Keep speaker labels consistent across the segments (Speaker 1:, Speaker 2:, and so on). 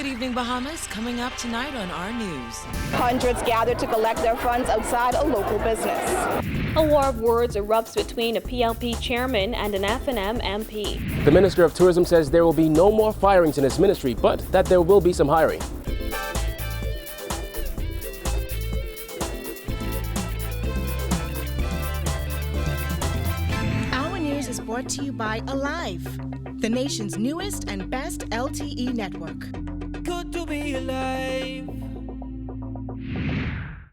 Speaker 1: Good evening, Bahamas. Coming up tonight on our news.
Speaker 2: Hundreds gathered to collect their funds outside a local business.
Speaker 3: A war of words erupts between a PLP chairman and an F&M MP.
Speaker 4: The Minister of Tourism says there will be no more firings in his ministry, but that there will be some hiring.
Speaker 5: Our news is brought to you by Alive, the nation's newest and best LTE network.
Speaker 6: Good to be alive.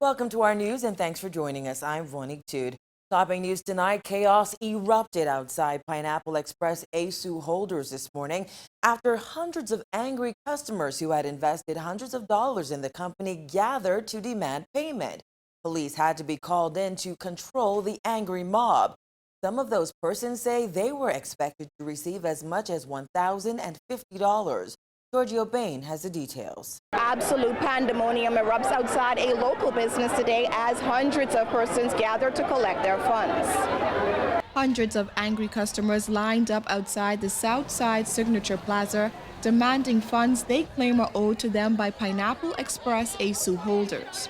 Speaker 1: Welcome to our news and thanks for joining us. I'm Vonique Tude. Topping news tonight, chaos erupted outside Pineapple Express ASU holders this morning after hundreds of angry customers who had invested hundreds of dollars in the company gathered to demand payment. Police had to be called in to control the angry mob. Some of those persons say they were expected to receive as much as $1,050. Giorgio Bain has the details.
Speaker 2: Absolute pandemonium erupts outside a local business today as hundreds of persons gather to collect their funds.
Speaker 7: Hundreds of angry customers lined up outside the Southside Signature Plaza, demanding funds they claim are owed to them by Pineapple Express ASU holders.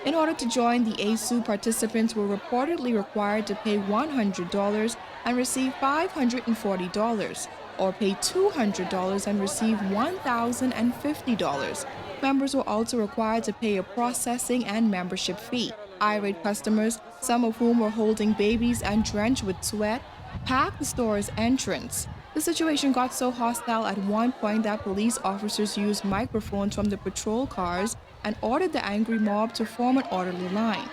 Speaker 7: In order to join, the ASU participants were reportedly required to pay $100 and receive $540, or pay $200 and receive $1,050. Members were also required to pay a processing and membership fee. Irate customers, some of whom were holding babies and drenched with sweat, packed the store's entrance. The situation got so hostile at one point that police officers used microphones from the patrol cars and ordered the angry mob to form an orderly line.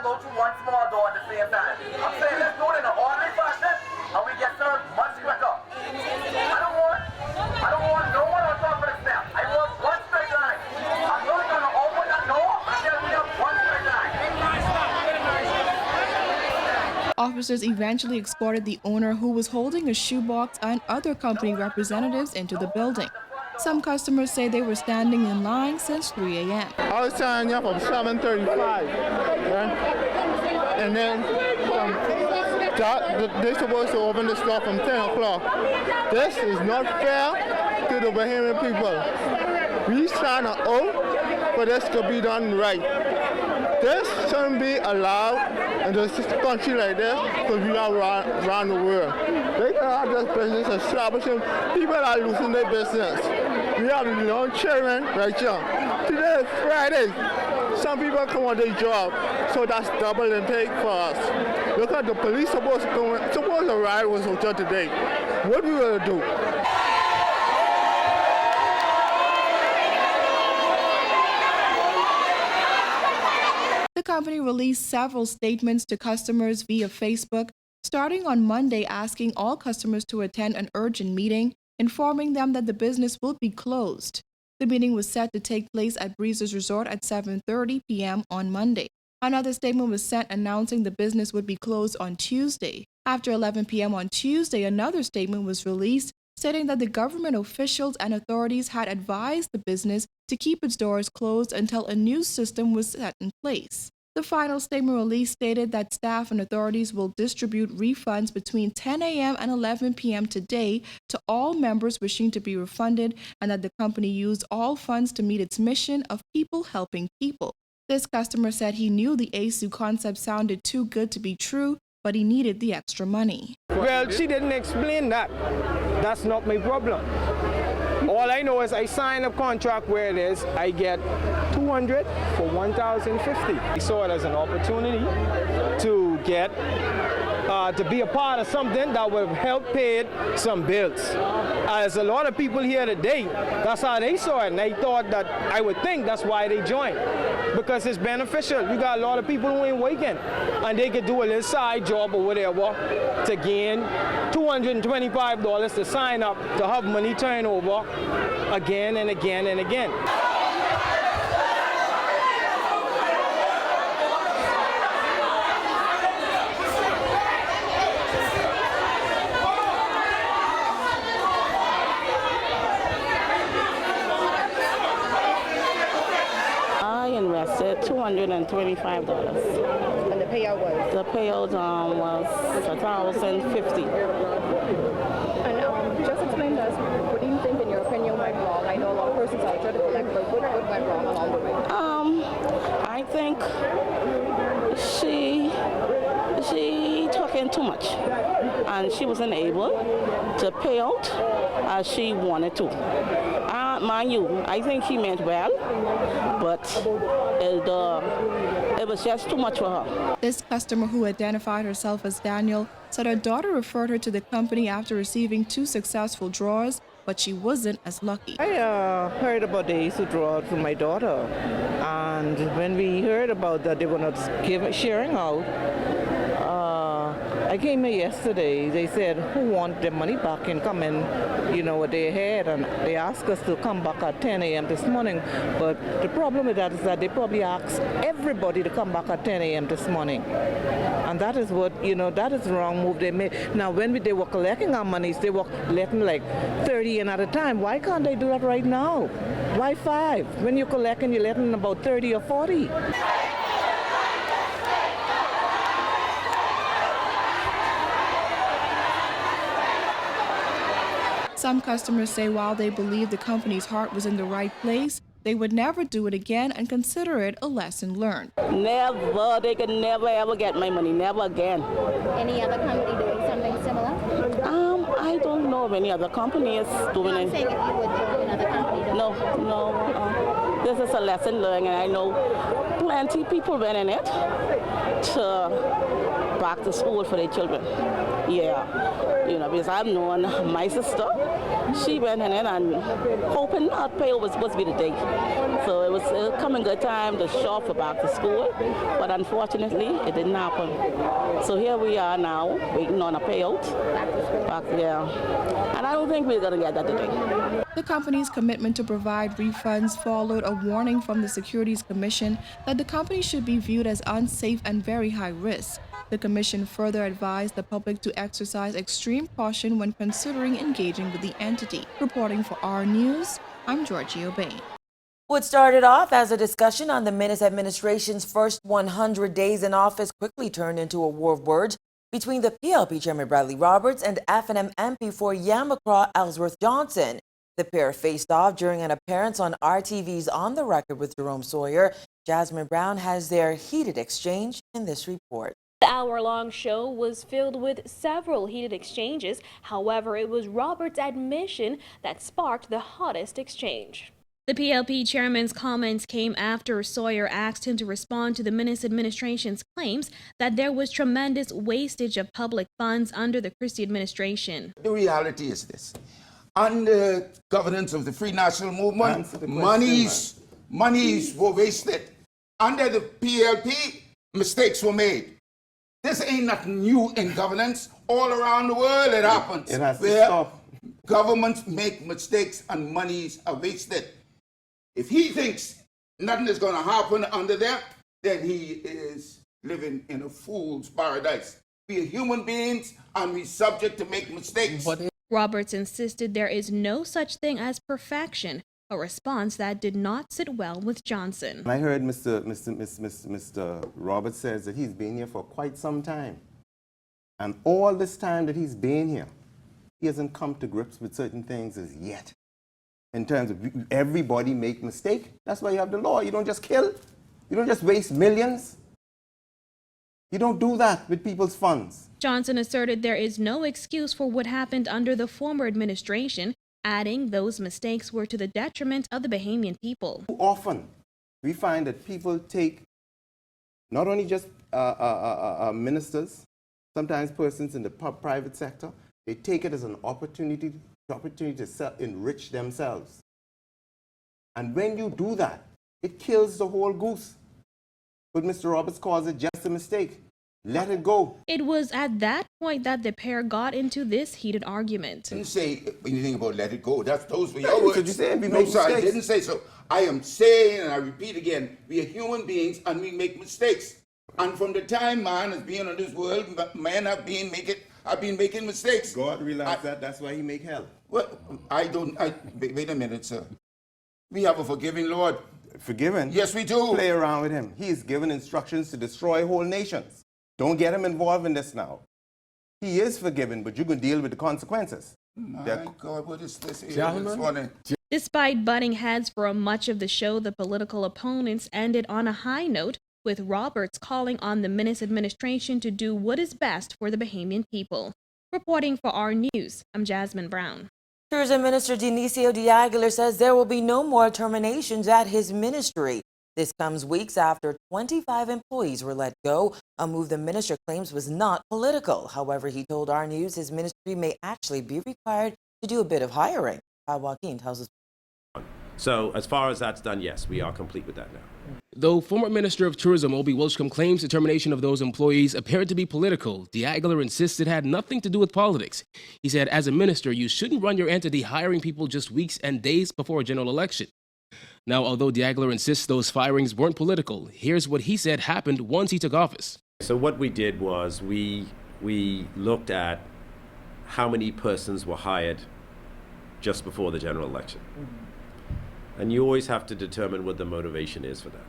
Speaker 8: Go through one small door at the same time. I'm saying let's do it in an orderly fashion and we get served much quicker. I don't want no one on top of the step. I want one straight line. I'm not gonna open that door until we have one straight line.
Speaker 7: Officers eventually escorted the owner, who was holding a shoebox, and other company representatives into the building. Some customers say they were standing in line since 3 a.m.
Speaker 9: I was signing up from 7:35, right? And then they're supposed to open the store from 10 o'clock. This is not fair to the Bahamian people. We sign an oath for this to be done right. This shouldn't be allowed in a country like this because we are around the world. They can have this business establishing. People are losing their business. We have young children right here. Today is Friday. Some people come on their job, so that's double in pay for us. Look at the police suppose the riot was here today. What we gonna do?
Speaker 7: The company released several statements to customers via Facebook, starting on Monday, asking all customers to attend an urgent meeting, informing them that the business will be closed. The meeting was set to take place at Breezes Resort at 7:30 p.m. on Monday. Another statement was sent announcing the business would be closed on Tuesday. After 11 p.m. on Tuesday, another statement was released stating that the government officials and authorities had advised the business to keep its doors closed until a new system was set in place. The final statement released stated that staff and authorities will distribute refunds between 10 a.m. and 11 p.m. today to all members wishing to be refunded, and that the company used all funds to meet its mission of people helping people. This customer said he knew the ASU concept sounded too good to be true, but he needed the extra money.
Speaker 10: Well, she didn't explain that. That's not my problem. All I know is I sign a contract where it is I get $200 for $1,050. I saw it as an opportunity to get to be a part of something that would help pay some bills. As a lot of people here today, that's how they saw it, and they thought that I would think that's why they joined, because it's beneficial. You got a lot of people who ain't working, and they could do a little side job or whatever to gain $225 to sign up to have money turn over again and again and again.
Speaker 11: I invested $200 $225.
Speaker 2: And the payout was?
Speaker 11: The payout was $1,050.
Speaker 2: And just explain to us, what do you think, in your opinion, went wrong? I know a lot of persons are trying to collect, but what went wrong along the way?
Speaker 11: I think she took in too much, and she wasn't able to pay out as she wanted to. Mind you, I think she meant well, but it was just too much for her.
Speaker 7: This customer, who identified herself as Daniel, said her daughter referred her to the company after receiving 2 successful draws, but she wasn't as lucky.
Speaker 12: I heard about the ASU draw from my daughter, and when we heard about that they were not sharing out, I came here yesterday. They said, who want their money back and come in, a day ahead, and they asked us to come back at 10 a.m. this morning. But the problem with that is that they probably asked everybody to come back at 10 a.m. this morning. And that is what, that is the wrong move they made. Now, when they were collecting our monies, they were letting like 30 in at a time. Why can't they do that right now? Why 5? When you're collecting, you're letting about 30 or 40.
Speaker 7: Some customers say while they believe the company's heart was in the right place, they would never do it again and consider it a lesson learned.
Speaker 11: Never, they could never ever get my money, never again.
Speaker 2: Any other company doing something similar?
Speaker 11: I don't know of any other company is doing it.
Speaker 2: I'm saying if you would join another company.
Speaker 11: No. This is a lesson learned, and I know plenty people went in it to back to school for their children. Yeah, because I've known my sister, she went in it and hoping her payout was supposed to be the day. So it was coming good time to shop for back to school, but unfortunately it didn't happen. So here we are now, waiting on a payout. And I don't think we're going to get that today.
Speaker 7: The company's commitment to provide refunds followed a warning from the Securities Commission that the company should be viewed as unsafe and very high risk. The commission further advised the public to exercise extreme caution when considering engaging with the entity. Reporting for our News, I'm Georgie O'Bain.
Speaker 1: What started off as a discussion on the Minnis administration's first 100 days in office quickly turned into a war of words between the PLP Chairman Bradley Roberts and F&M MP for Yamacraw Ellsworth Johnson. The pair faced off during an appearance on RTV's On the Record with Jerome Sawyer. Jasmine Brown has their heated exchange in this report.
Speaker 3: The hour-long show was filled with several heated exchanges. However, it was Roberts' admission that sparked the hottest exchange. The PLP chairman's comments came after Sawyer asked him to respond to the Minnis administration's claims that there was tremendous wastage of public funds under the Christie administration.
Speaker 13: The reality is this. Under governance of the Free National Movement, monies were wasted. Under the PLP, mistakes were made. This ain't nothing new in governance. All around the world it happens.
Speaker 9: It has to
Speaker 13: where
Speaker 9: stop.
Speaker 13: Governments make mistakes and monies are wasted. If he thinks nothing is going to happen under there, then he is living in a fool's paradise. We are human beings and we're subject to make mistakes.
Speaker 3: Roberts insisted there is no such thing as perfection, a response that did not sit well with Johnson.
Speaker 14: I heard Mr. Roberts says that he's been here for quite some time. And all this time that he's been here, he hasn't come to grips with certain things as yet. In terms of everybody make mistake, that's why you have the law. You don't just kill. You don't just waste millions. You don't do that with people's funds.
Speaker 3: Johnson asserted there is no excuse for what happened under the former administration, adding those mistakes were to the detriment of the Bahamian people.
Speaker 14: Often, we find that people take not only just ministers, sometimes persons in the private sector, they take it as an opportunity to enrich themselves. And when you do that, it kills the whole goose. But Mr. Roberts calls it just a mistake. Let it go.
Speaker 3: It was at that point that the pair got into this heated argument.
Speaker 13: I didn't say anything about let it go. Those were your words.
Speaker 14: Did you say we
Speaker 13: no,
Speaker 14: make
Speaker 13: sir,
Speaker 14: mistakes?
Speaker 13: I didn't say so. I am saying, and I repeat again, we are human beings and we make mistakes. And from the time man has been on this world, men have been making mistakes.
Speaker 14: God realized that. That's why he make hell.
Speaker 13: Well, wait a minute, sir. We have a forgiving Lord.
Speaker 14: forgiven.
Speaker 13: Yes, we do.
Speaker 14: Play around with him. He is given instructions to destroy whole nations. Don't get him involved in this now. He is forgiven, but you can deal with the consequences.
Speaker 13: My God, what is this?
Speaker 4: Gentlemen.
Speaker 3: Despite butting heads for much of the show, the political opponents ended on a high note, with Roberts calling on the Menace administration to do what is best for the Bahamian people. Reporting for our news, I'm Jasmine Brown.
Speaker 1: Tourism Minister Dionisio de Aguilar says there will be no more terminations at his ministry. This comes weeks after 25 employees were let go, a move the minister claims was not political. However, he told our news his ministry may actually be required to do a bit of hiring. Joaquin tells us.
Speaker 15: So as far as that's done, yes, we are complete with that now.
Speaker 4: Though former Minister of Tourism Obi Wilchcombe claims the termination of those employees appeared to be political, de Aguilar insists it had nothing to do with politics. He said, as a minister, you shouldn't run your entity hiring people just weeks and days before a general election. Now, although de Aguilar insists those firings weren't political, here's what he said happened once he took office.
Speaker 15: So what we did was we looked at how many persons were hired just before the general election. And you always have to determine what the motivation is for that.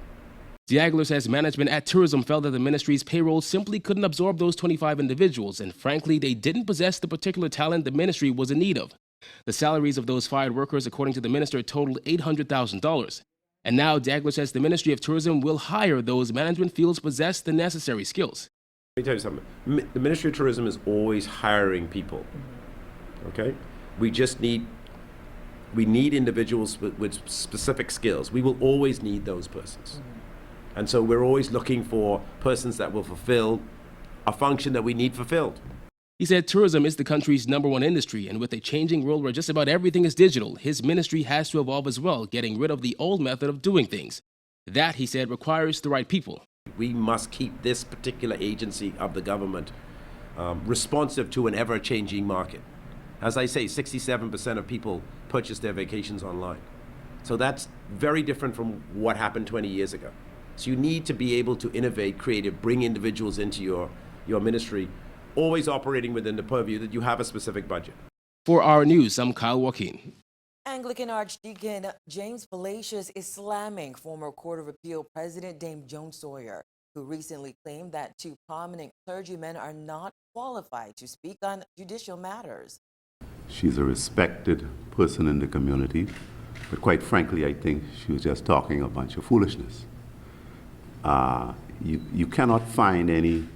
Speaker 4: De Aguilar says management at Tourism felt that the ministry's payroll simply couldn't absorb those 25 individuals, and frankly, they didn't possess the particular talent the ministry was in need of. The salaries of those fired workers, according to the minister, totaled $800,000. And now de Aguilar says the Ministry of Tourism will hire those management feels possess the necessary skills.
Speaker 15: Let me tell you something. The Ministry of Tourism is always hiring people. Okay? We need individuals with specific skills. We will always need those persons. And so we're always looking for persons that will fulfill a function that we need fulfilled.
Speaker 4: He said tourism is the country's #1 industry, and with a changing world where just about everything is digital, his ministry has to evolve as well, getting rid of the old method of doing things. That, he said, requires the right people.
Speaker 15: We must keep this particular agency of the government responsive to an ever-changing market. As I say, 67% of people purchase their vacations online. So that's very different from what happened 20 years ago. So you need to be able to innovate, creative, bring individuals into your ministry, always operating within the purview that you have a specific budget.
Speaker 4: For our news, I'm Kyle Joaquin.
Speaker 1: Anglican Archdeacon James Palacios is slamming former Court of Appeal President Dame Joan Sawyer, who recently claimed that 2 prominent clergymen are not qualified to speak on judicial matters.
Speaker 16: She's a respected person in the community, but quite frankly, I think she was just talking a bunch of foolishness. You cannot find any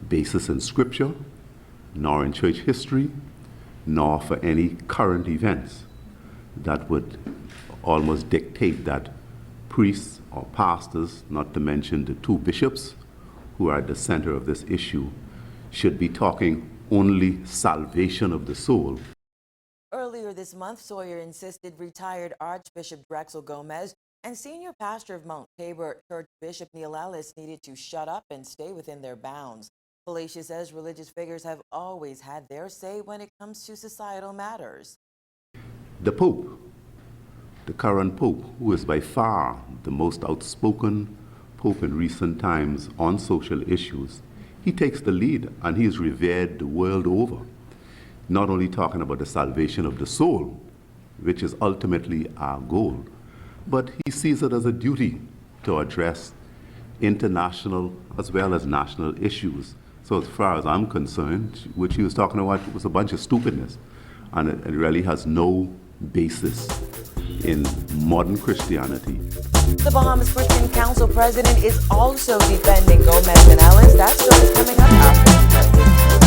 Speaker 16: basis in scripture, nor in church history, nor for any current events that would almost dictate that priests or pastors, not to mention the 2 bishops who are at the center of this issue, should be talking only salvation of the soul.
Speaker 1: Earlier this month, Sawyer insisted retired Archbishop Drexel Gomez and senior pastor of Mount Tabor Church Bishop Neil Ellis needed to shut up and stay within their bounds. Palacios says religious figures have always had their say when it comes to societal matters.
Speaker 16: The Pope, the current Pope, who is by far the most outspoken Pope in recent times on social issues, he takes the lead and he is revered the world over. Not only talking about the salvation of the soul, which is ultimately our goal, but he sees it as a duty to address international as well as national issues. So as far as I'm concerned, what he was talking about was a bunch of stupidness, and it really has no basis in modern Christianity.
Speaker 1: The Bahamas Christian Council president is also defending Gomez and Ellis. That story coming up after the break.